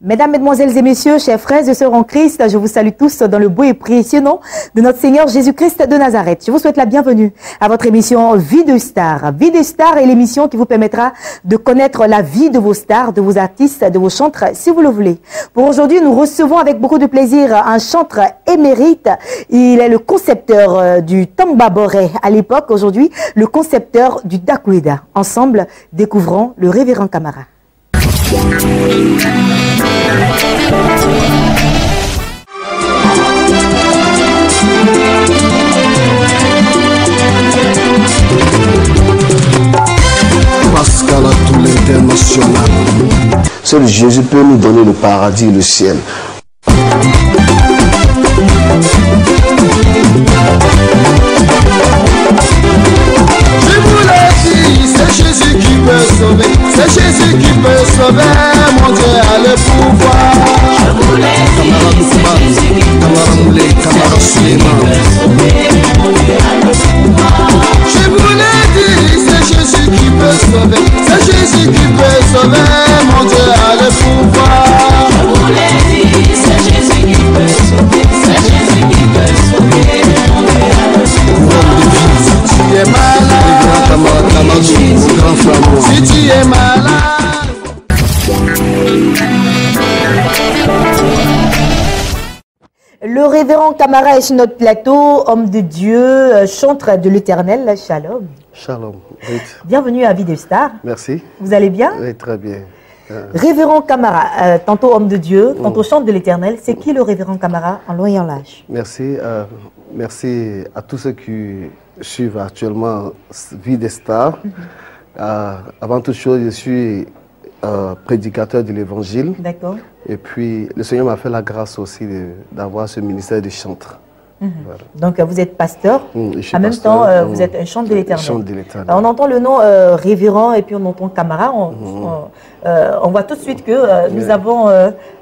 Mesdames, Mesdemoiselles et Messieurs, chers frères et sœurs en Christ, je vous salue tous dans le beau et précieux nom de notre Seigneur Jésus-Christ de Nazareth. Je vous souhaite la bienvenue à votre émission Vie de Stars. Vie de Stars est l'émission qui vous permettra de connaître la vie de vos stars, de vos artistes, de vos chantres, si vous le voulez. Pour aujourd'hui, nous recevons avec beaucoup de plaisir un chantre émérite. Il est le concepteur du Tamba Boré à l'époque, aujourd'hui le concepteur du Dakweda. Ensemble, découvrons le révérend Camara. Pascal à tout l'international. Seul Jésus peut nous donner le paradis et le ciel. C'est Jésus qui peut sauver, c'est Jésus qui peut sauver, mon Dieu a le pouvoir. Je voulais dire, c'est Jésus qui peut sauver, c'est Jésus qui peut sauver, mon Dieu a le pouvoir. Je voulais dire, c'est Jésus qui peut sauver, c'est Jésus qui peut sauver, mon Dieu a le pouvoir. Je voulais dire, c'est Jésus qui peut sauver, c'est Jésus qui peut sauver, mon Dieu a le pouvoir. Si tu es malade, si tu es malade. Le révérend Camara est sur notre plateau, homme de Dieu, chantre de l'Éternel. Shalom. Shalom. Oui. Bienvenue à Vie de Star. Merci. Vous allez bien? Oui, très bien. Révérend Camara, tantôt homme de Dieu, tantôt chante de l'Éternel. C'est qui le révérend Camara en long et en large? Merci. Merci à tous ceux qui suivent actuellement Vie des Stars. Avant toute chose, je suis prédicateur de l'Évangile. D'accord. Et puis, le Seigneur m'a fait la grâce aussi d'avoir ce ministère de chantre. Voilà. Donc, vous êtes pasteur. En même temps, vous êtes un chantre de l'Éternel. On entend le nom révérend et puis on entend Camara. On voit tout de suite que nous avons,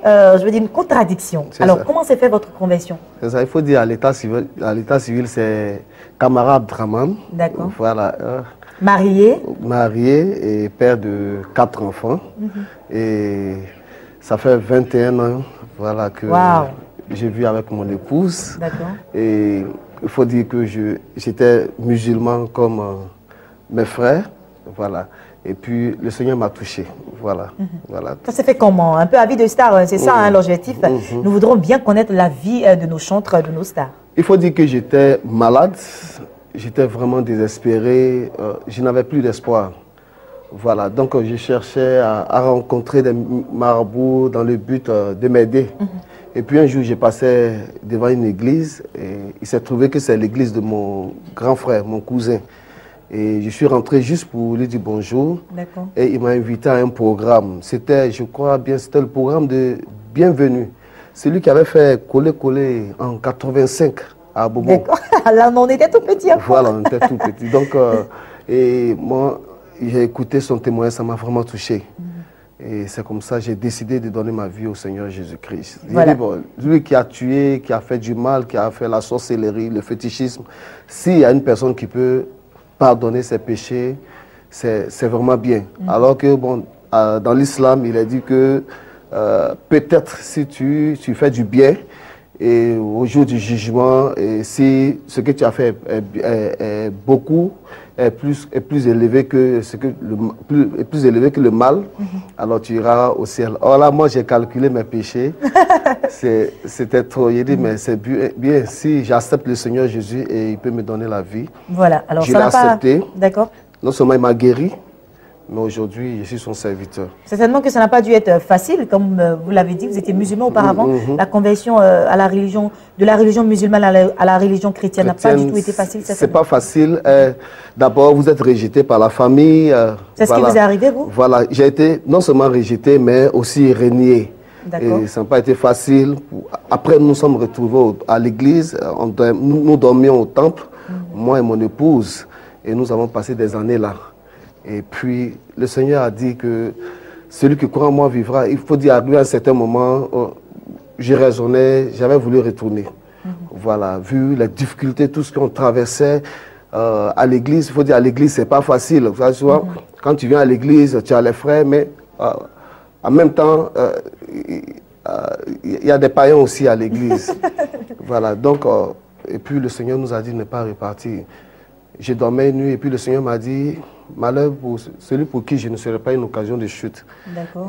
je veux dire, une contradiction. Alors, comment s'est fait votre conversion? C'est ça, il faut dire à l'état civil, c'est Camara Abdraman. D'accord. Voilà. Marié. Marié et père de 4 enfants. Et ça fait 21 ans voilà, que j'ai vu avec mon épouse. D'accord. Et il faut dire que j'étais musulman comme mes frères. Voilà. Et puis le Seigneur m'a touché. Voilà. Voilà. Ça s'est fait comment? Un peu à Vie de Star, c'est ça hein, l'objectif. Nous voudrons bien connaître la vie de nos chantres, de nos stars. Il faut dire que j'étais malade. J'étais vraiment désespéré, je n'avais plus d'espoir. Voilà, donc je cherchais à rencontrer des marabouts dans le but de m'aider. Et puis un jour, j'ai passé devant une église et il s'est trouvé que c'est l'église de mon grand frère, mon cousin. Et je suis rentré juste pour lui dire bonjour. Et il m'a invité à un programme. C'était, je crois bien, c'était le programme de Bienvenue. C'est lui qui avait fait Coller en 85. À Bobo. D'accord. Là, on était tout petit. Voilà, on était tout petit. Donc, et moi, j'ai écouté son témoignage, ça m'a vraiment touché. Et c'est comme ça que j'ai décidé de donner ma vie au Seigneur Jésus-Christ. Voilà. Bon, lui qui a tué, qui a fait du mal, qui a fait la sorcellerie, le fétichisme, s'il y a une personne qui peut pardonner ses péchés, c'est vraiment bien. Alors que, bon, dans l'islam, il a dit que peut-être si tu fais du bien, et au jour du jugement, et si ce que tu as fait est plus élevé que plus élevé que le mal, alors tu iras au ciel. Or là, moi j'ai calculé mes péchés, c'était trop. J'ai dit mais c'est bien si j'accepte le Seigneur Jésus et il peut me donner la vie. Voilà. Alors je l'ai accepté. D'accord. Non seulement il m'a guéri, mais aujourd'hui, je suis son serviteur. Certainement que ça n'a pas dû être facile, comme vous l'avez dit, vous étiez musulman auparavant. La conversion à la religion, de la religion musulmane à la religion chrétienne n'a pas du tout été facile. C'est pas facile. D'abord, vous êtes rejeté par la famille. C'est ce qui vous est arrivé, vous? Voilà, j'ai été non seulement rejeté, mais aussi renié. Et ça n'a pas été facile. Après, nous nous sommes retrouvés à l'église. Nous dormions au temple, moi et mon épouse. Et nous avons passé des années là. Et puis, le Seigneur a dit que celui qui croit en moi vivra. Il faut dire, arrivé à un certain moment, je raisonnais, j'avais voulu retourner. Voilà, vu les difficultés, tout ce qu'on traversait à l'église, il faut dire, à l'église, c'est pas facile. Tu vois, quand tu viens à l'église, tu as les frères, mais en même temps, il y a des païens aussi à l'église. Voilà, donc, et puis le Seigneur nous a dit de ne pas repartir. Je dormais une nuit et puis le Seigneur m'a dit, malheur pour celui pour qui je ne serai pas une occasion de chute.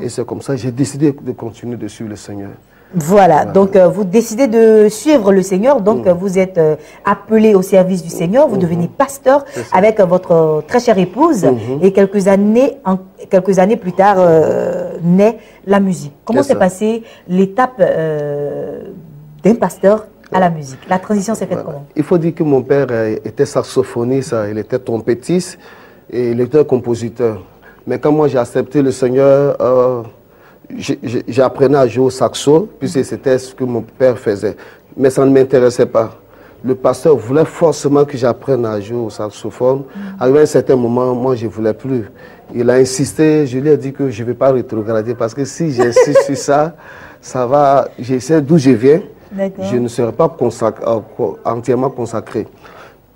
Et c'est comme ça que j'ai décidé de continuer de suivre le Seigneur. Voilà, donc vous décidez de suivre le Seigneur, donc vous êtes appelé au service du Seigneur, vous devenez pasteur avec votre très chère épouse et quelques années plus tard naît la musique. Comment s'est passée l'étape d'un pasteur à la musique? La transition s'est faite comment? Il faut dire que mon père était saxophoniste, il était trompettiste et il était compositeur. Mais quand moi j'ai accepté le Seigneur, j'apprenais à jouer au saxo, puisque c'était ce que mon père faisait. Mais ça ne m'intéressait pas. Le pasteur voulait forcément que j'apprenne à jouer au saxophone. Arrivé à un certain moment, moi, je ne voulais plus. Il a insisté, je lui ai dit que je ne vais pas rétrograder, parce que si j'insiste sur ça, ça va, je sais d'où je viens, je ne serai pas entièrement consacré.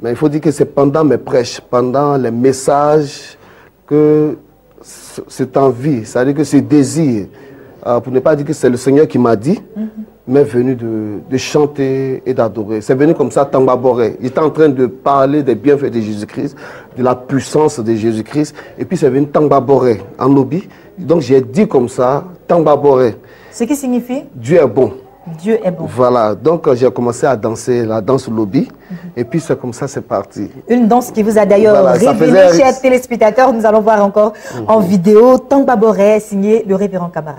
Mais il faut dire que c'est pendant mes prêches, pendant les messages, que cette envie, c'est-à-dire que ce désir, pour ne pas dire que c'est le Seigneur qui m'a dit, m'est venu de chanter et d'adorer. C'est venu comme ça, Tamba Boré. Il était en train de parler des bienfaits de Jésus-Christ, de la puissance de Jésus-Christ, et puis c'est venu Tamba Boré en lobby. Donc j'ai dit comme ça, Tamba Boré. Ce qui signifie? Dieu est bon. Dieu est bon. Voilà, donc j'ai commencé à danser la danse lobby, et puis c'est comme ça, c'est parti. Une danse qui vous a d'ailleurs révélé, chers téléspectateurs, nous allons voir encore en vidéo, Tamba Boré, signé le révérend Camara.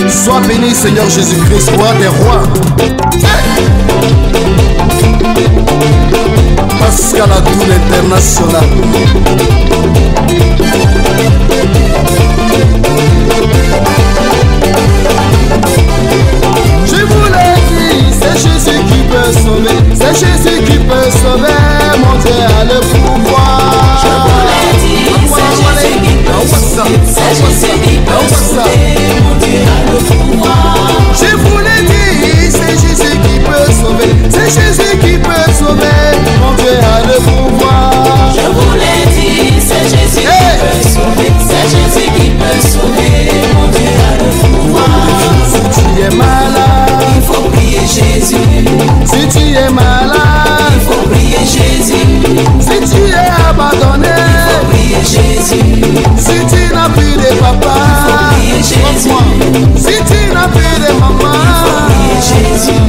Sois béni, Seigneur Jésus-Christ, roi des rois. Pascal Adoul International. Je vous l'ai dit, c'est Jésus qui peut sauver, c'est Jésus qui peut sauver, mon Dieu a le pouvoir. Je vous l'ai dit, c'est Jésus qui peut sauver, c'est Jésus qui peut sauver, mon Dieu a le pouvoir. Je vous l'ai dit, c'est Jésus qui peut sauver, c'est Jésus qui peut sauver, mon Dieu a le pouvoir. Je vous l'ai dit, c'est Jésus qui peut sauver, c'est Jésus qui peut sauver, mon Dieu a le pouvoir. Si tu es malade, il faut prier Jésus. Si tu es malade, il faut prier Jésus. Si tu es abandonné, il faut prier Jésus. Si tu n'as plus de papa, il faut prier Jésus. Si tu n'as plus de maman, il faut prier Jésus.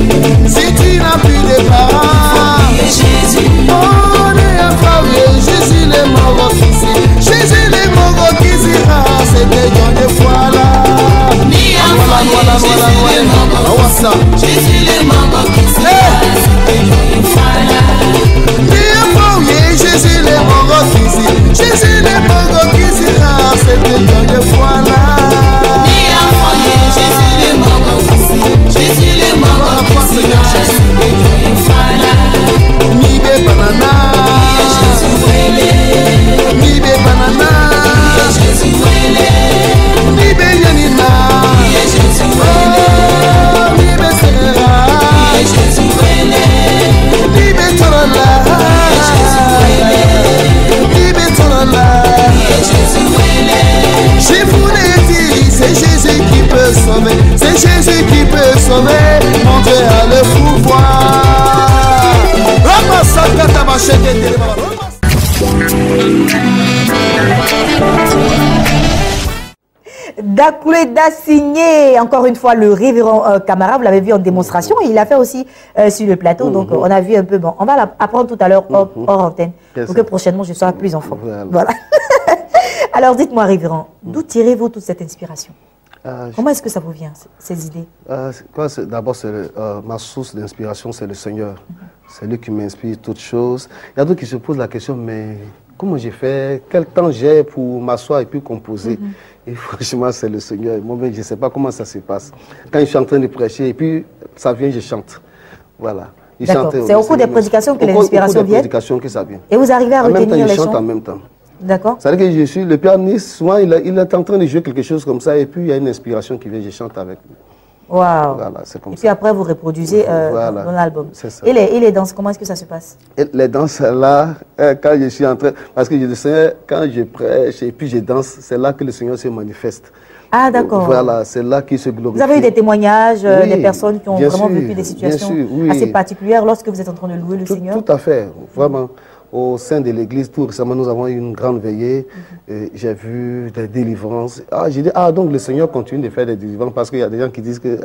Si tu n'as plus de parents, il faut prier Jésus. On est à Faouye, Jésus le mort ici. Jésus le mort qui sera, c'était Dieu de foi là. Jésus le mort qui sera, c'était Dieu de foi là. Jésus le mort ici. Jésus le mort qui sera, c'était Dieu de foi là. Jésus le mort ici. Jésus le mort qui sera, c'était Dieu de foi là. Mibe banana, Jésus wele. Mibe banana, Jésus wele. Mibe yanina, Jésus wele. Mibe sera, Jésus wele. Mibe torola, Jésus wele. Mibe torola, Jésus wele. Je vous l'ai dit, c'est Jésus qui peut sauver, c'est Jésus qui peut sauver, mon Dieu a le pouvoir. Dakoulé signé, encore une fois, le révérend Camara, vous l'avez vu en démonstration, il l'a fait aussi sur le plateau, donc on a vu un peu, bon, on va apprendre tout à l'heure hors antenne, pour que prochainement je sois plus en forme. Voilà. Alors dites-moi, révérend, d'où tirez-vous toute cette inspiration? Comment est-ce que ça vous vient, ces idées? D'abord, ma source d'inspiration, c'est le Seigneur. C'est lui qui m'inspire toutes choses. Il y a d'autres qui se posent la question, mais comment j'ai fait? Quel temps j'ai pour m'asseoir et puis composer? Et franchement, c'est le Seigneur. Moi-même, je ne sais pas comment ça se passe. Quand je suis en train de prêcher, et puis ça vient, je chante. Voilà. D'accord. C'est au cours des prédications que les inspirations viennent. Prédications que ça vient. Et vous arrivez à retenir les chants. Je chante en même temps. D'accord. C'est-à-dire que je suis le pianiste, souvent il est en train de jouer quelque chose comme ça et puis il y a une inspiration qui vient, je chante avec lui. Waouh. Voilà, c'est comme et puis après vous reproduisez voilà. dans l'album. C'est ça. Et les danses, comment est-ce que ça se passe? Et les danses là, quand je suis en train, parce que je sais, quand je prêche et puis je danse, c'est là que le Seigneur se manifeste. Ah d'accord. Voilà, c'est là qu'il se glorifie. Vous avez eu des témoignages oui, des personnes qui ont vraiment vécu des bien situations sûr, oui. assez particulières lorsque vous êtes en train de louer le Seigneur? Tout à fait, vraiment. Au sein de l'église, tout récemment, nous avons eu une grande veillée. J'ai vu des délivrances. J'ai dit, donc le Seigneur continue de faire des délivrances parce qu'il y a des gens qui disent qu'il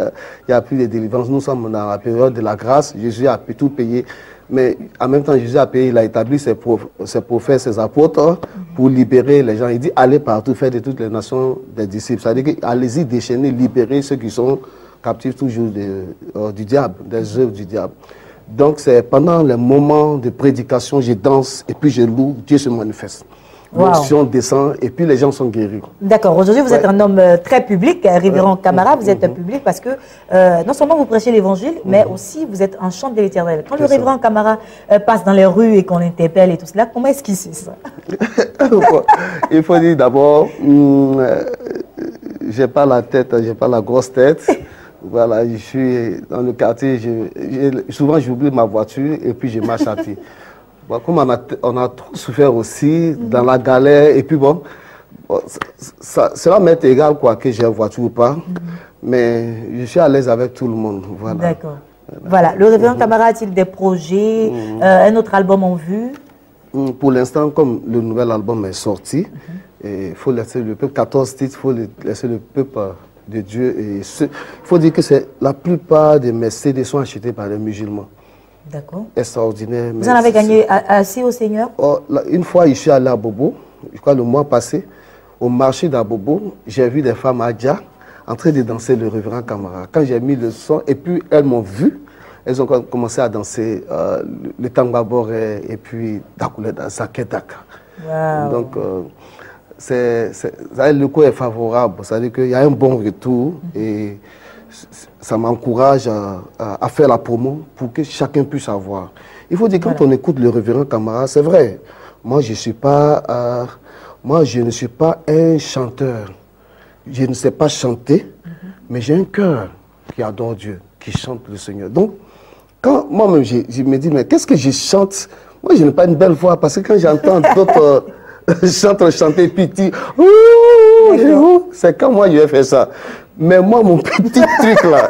n'y a plus de délivrances. Nous sommes dans la période de la grâce. Jésus a tout payé. Mais en même temps, Jésus a payé, il a établi ses prophètes, ses apôtres pour libérer les gens. Il dit, allez partout, faire de toutes les nations des disciples. C'est-à-dire allez-y déchaîner, libérer ceux qui sont captifs toujours du diable, des œuvres du diable. Donc c'est pendant les moments de prédication, je danse et puis je loue, Dieu se manifeste. L'onction descend et puis les gens sont guéris. D'accord. Aujourd'hui, vous êtes un homme très public, révérend Camara. Vous êtes public parce que non seulement vous prêchez l'évangile, mais aussi vous êtes un chant de l'Éternel. Quand le révérend Camara passe dans les rues et qu'on l'interpelle et tout cela, comment est-ce qu'il sait ça? Il faut dire d'abord, j'ai pas la tête, j'ai pas la grosse tête. Voilà, je suis dans le quartier, souvent j'oublie ma voiture et puis je marche à pied. Bon, comme on a trop souffert aussi dans la galère, et puis bon cela m'est égal quoi, que j'ai une voiture ou pas, mais je suis à l'aise avec tout le monde. Voilà. D'accord. Voilà, le révérend Camara a-t-il des projets, un autre album en vue? Pour l'instant, comme le nouvel album est sorti, il faut laisser le peuple, 14 titres, il faut laisser le peuple de Dieu. Il faut dire que la plupart de mes CD sont achetés par les musulmans. D'accord. Extraordinaire. Vous en avez gagné assez au Seigneur? Une fois, je suis allé à Bobo, je crois le mois passé, au marché d'Abobo, j'ai vu des femmes adja en train de danser le révérend Camara. Quand j'ai mis le son, et puis elles m'ont vu, elles ont commencé à danser le Tambabore et puis Dakouleda, Sakedaka. Wow. Donc, le coup est favorable, c'est-à-dire qu'il y a un bon retour et ça m'encourage à faire la promo pour que chacun puisse avoir. Il faut dire que quand on écoute le révérend Camara, c'est vrai, moi je ne suis pas un chanteur, je ne sais pas chanter, mais j'ai un cœur qui adore Dieu, qui chante le Seigneur. Donc, quand moi-même je me dis, mais qu'est-ce que je chante? Moi je n'ai pas une belle voix parce que quand j'entends d'autres chanter petit, c'est quand moi je vais faire ça. Mais moi, mon petit truc là,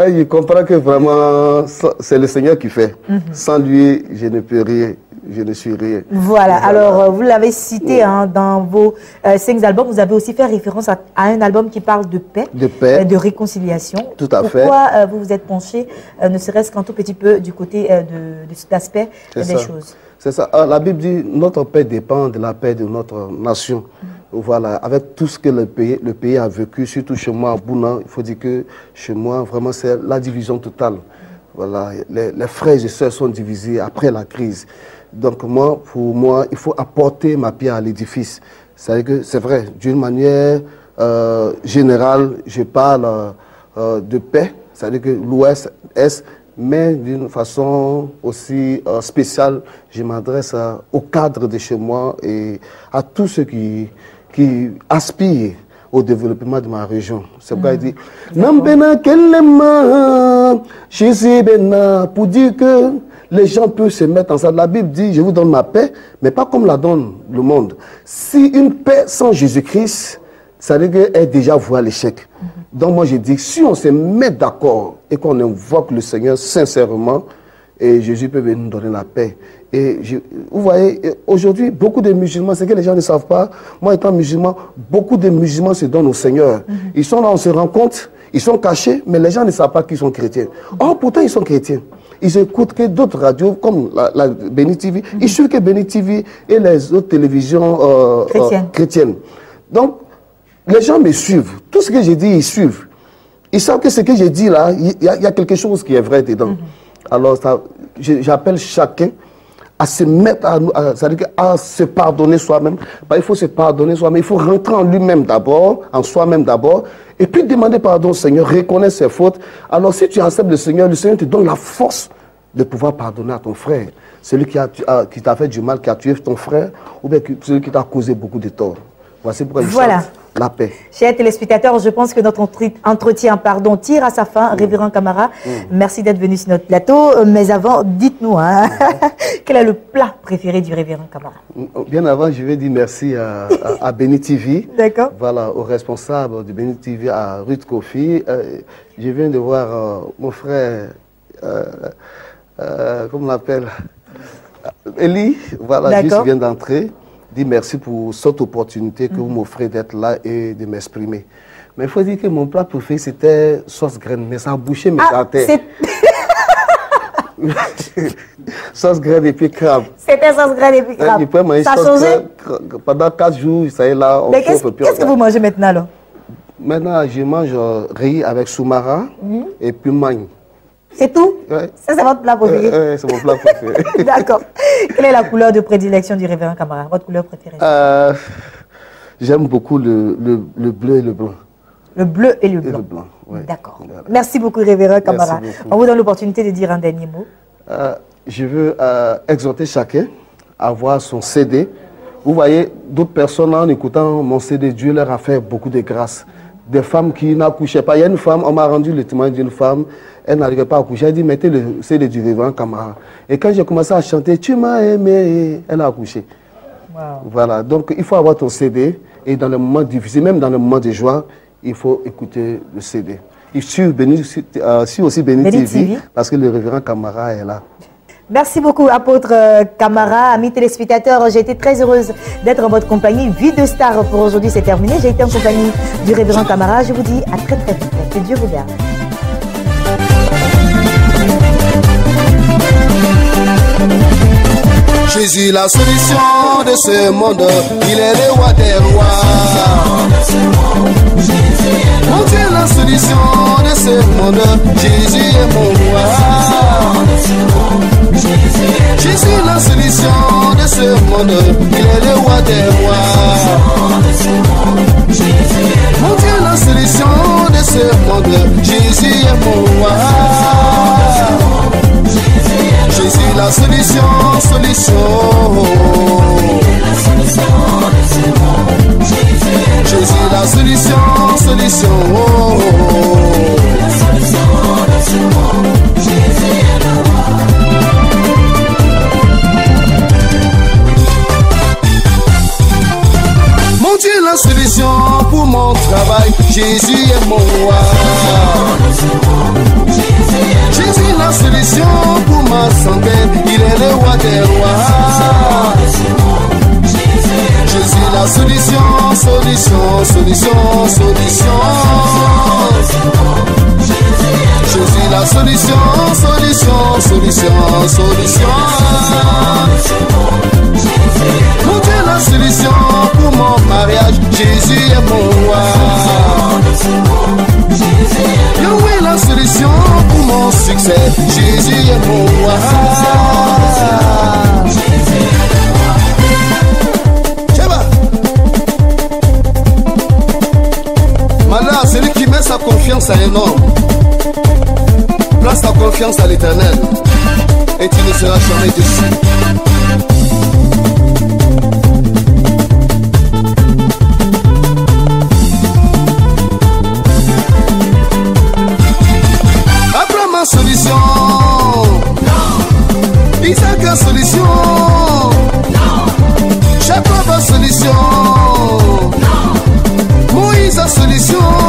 je comprends que vraiment, c'est le Seigneur qui fait. Sans lui, je ne peux rien, je ne suis rien. Voilà, alors vous l'avez cité dans vos 5 albums, vous avez aussi fait référence à un album qui parle de paix, de réconciliation. Tout à fait. Pourquoi vous vous êtes penché, ne serait-ce qu'un tout petit peu du côté de cet aspect des choses? C'est ça. La Bible dit notre paix dépend de la paix de notre nation. Voilà, avec tout ce que le pays a vécu, surtout chez moi à Bouna, il faut dire que chez moi, vraiment, c'est la division totale. Voilà, les frères et sœurs sont divisés après la crise. Donc pour moi, il faut apporter ma pierre à l'édifice. C'est-à-dire que c'est vrai, d'une manière générale, je parle de paix, c'est-à-dire que l'Ouest, Est, mais d'une façon aussi spéciale, je m'adresse au cadre de chez moi et à tous ceux qui aspirent au développement de ma région. C'est pourquoi il dit pour dire que les gens peuvent se mettre ensemble. La Bible dit, je vous donne ma paix, mais pas comme la donne le monde. Si une paix sans Jésus-Christ, ça veut dire qu'elle est déjà vouée à l'échec. Donc moi je dis, si on se met d'accord et qu'on invoque le Seigneur sincèrement, et Jésus peut venir nous donner la paix. Et vous voyez, aujourd'hui, beaucoup de musulmans, c'est que les gens ne savent pas, moi étant musulman, beaucoup de musulmans se donnent au Seigneur. Ils sont là, on se rend compte, ils sont cachés, mais les gens ne savent pas qu'ils sont chrétiens. Or, pourtant, ils sont chrétiens. Ils écoutent que d'autres radios, comme la Béni TV, ils suivent que Béni TV et les autres télévisions chrétiennes. Donc, les gens me suivent. Tout ce que j'ai dit, ils suivent. Ils savent que ce que j'ai dit là, il y a quelque chose qui est vrai dedans. Alors, j'appelle chacun à se mettre à se pardonner soi-même. Il faut se pardonner soi-même. Il faut rentrer en lui-même d'abord, en soi-même d'abord, et puis demander pardon au Seigneur, reconnaître ses fautes. Alors si tu acceptes le Seigneur te donne la force de pouvoir pardonner à ton frère. Celui qui t'a fait du mal, qui a tué ton frère, ou bien celui qui t'a causé beaucoup de tort. Voici pourquoi il chante la paix. Chers téléspectateurs, je pense que notre entretien tire à sa fin. Révérend Camara, merci d'être venu sur notre plateau. Mais avant, dites-nous, quel est le plat préféré du Révérend Camara? Bien avant, je vais dire merci à Béni TV. D'accord. Voilà, au responsable de Béni TV, à Ruth Kofi. Je viens de voir mon frère, comment on l'appelle, Eli. Voilà, juste vient d'entrer. Dis merci pour cette opportunité que vous m'offrez d'être là et de m'exprimer. Mais il faut dire que mon plat préféré, c'était sauce graine. Mais ça a bouché mes artères. Sauce graine et puis crabe. C'était sauce graine et puis crabe. Ça a changé pendant 4 jours, ça est là. Mais qu'est-ce que vous mangez maintenant là? Maintenant, je mange riz avec soumara et puis magne. C'est tout? Ouais. Ça, c'est votre plat préféré? Oui, c'est mon plat préféré. D'accord. Quelle est la couleur de prédilection du Révérend Camara? Votre couleur préférée? J'aime beaucoup le bleu et le blanc. Le bleu et le blanc. Ouais. D'accord. Voilà. Merci beaucoup, Révérend Camara. On vous donne l'opportunité de dire un dernier mot. Je veux exhorter chacun à avoir son CD. Vous voyez, d'autres personnes, en écoutant mon CD, Dieu leur a fait beaucoup de grâce. Des femmes qui n'accouchaient pas. Il y a une femme, on m'a rendu le témoin d'une femme, elle n'arrivait pas à accoucher. Elle a dit, mettez le CD du Révérend Camara. Et quand j'ai commencé à chanter, tu m'as aimé, elle a accouché. Wow. Voilà, donc il faut avoir ton CD. Et dans les moments difficiles, même dans les moments de joie, il faut écouter le CD. Je suis aussi Béni TV, parce que le Révérend Camara est là. Merci beaucoup, apôtre Camara. Amis téléspectateurs, j'ai été très heureuse d'être en votre compagnie. Vie de star pour aujourd'hui, c'est terminé. J'ai été en compagnie du Révérend Camara. Je vous dis à très très vite. Que Dieu vous garde. Jésus, la solution de ce monde, il est le roi des rois. Mon Dieu, la solution de ce monde, Jésus est mon roi. Jésus, la solution de ce monde, il est le roi des rois. Mon Dieu, la solution de ce monde, Jésus est mon roi. Jésus, la solution, solution. Jésus, la solution, solution. Mon Dieu, la solution pour mon travail, Jésus est mon roi. Jésus, la solution pour ma santé, il est le roi des rois. Jésus, la solution, solution, solution, solution. Jésus, la solution, solution, solution, solution. Mon Dieu, la solution pour mon mariage, Jésus est mon roi. Yahweh, la solution pour mon succès, Jésus est mon roi. Malheur, celui qui met sa confiance à un homme, place ta confiance à l'Éternel et tu ne seras jamais déçu. Abraham a solution, non. Isaac a solution, non. Jacob a solution, non. Moïse a solution.